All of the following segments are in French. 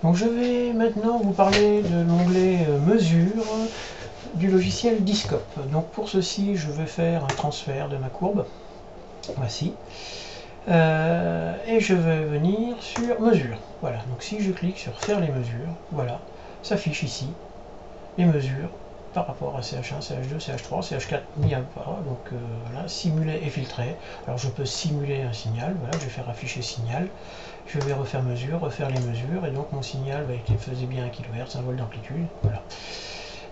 Donc je vais maintenant vous parler de l'onglet mesure du logiciel Discope. Donc pour ceci, je vais faire un transfert de ma courbe. Voici. Et je vais venir sur mesure. Voilà, donc si je clique sur faire les mesures, voilà, s'affiche ici les mesures par rapport à CH1, CH2, CH3, CH4 n'y a pas, donc voilà, simuler et filtrer. Alors je peux simuler un signal, voilà, je vais faire afficher signal, je vais refaire mesure, refaire les mesures, et donc mon signal faisait bien 1 kHz, un vol d'amplitude, voilà.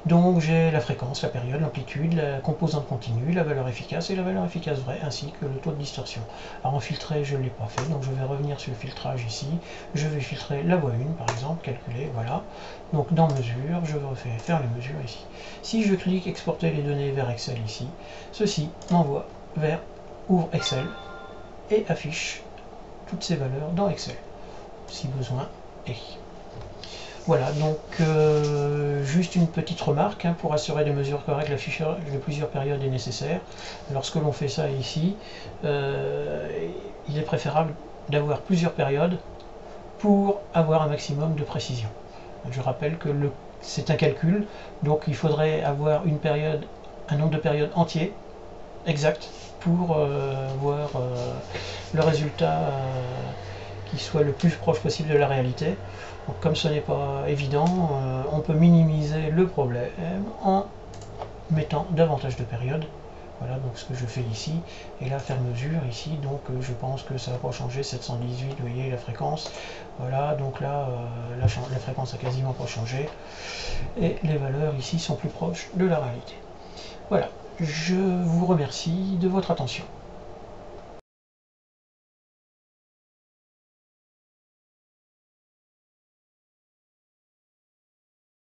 Donc j'ai la fréquence, la période, l'amplitude, la composante continue, la valeur efficace et la valeur efficace vraie, ainsi que le taux de distorsion. Alors en filtré, je ne l'ai pas fait, donc je vais revenir sur le filtrage ici. Je vais filtrer la voie 1, par exemple, calculer, voilà. Donc dans mesure, je vais faire les mesures ici. Si je clique exporter les données vers Excel ici, ceci m'envoie vers ouvre Excel et affiche toutes ces valeurs dans Excel, si besoin est. Voilà, donc juste une petite remarque, pour assurer des mesures correctes, l'affichage de plusieurs périodes est nécessaire. Lorsque l'on fait ça ici, il est préférable d'avoir plusieurs périodes pour avoir un maximum de précision. Je rappelle que c'est un calcul, donc il faudrait avoir une période, un nombre de périodes entier, exact, pour voir le résultat qui soit le plus proche possible de la réalité. Donc, comme ce n'est pas évident, on peut minimiser le problème en mettant davantage de périodes. Voilà donc ce que je fais ici, et là faire mesure ici, donc je pense que ça va pas changer, 718, vous voyez la fréquence, voilà, donc là la fréquence a quasiment pas changé, et les valeurs ici sont plus proches de la réalité. Voilà, je vous remercie de votre attention.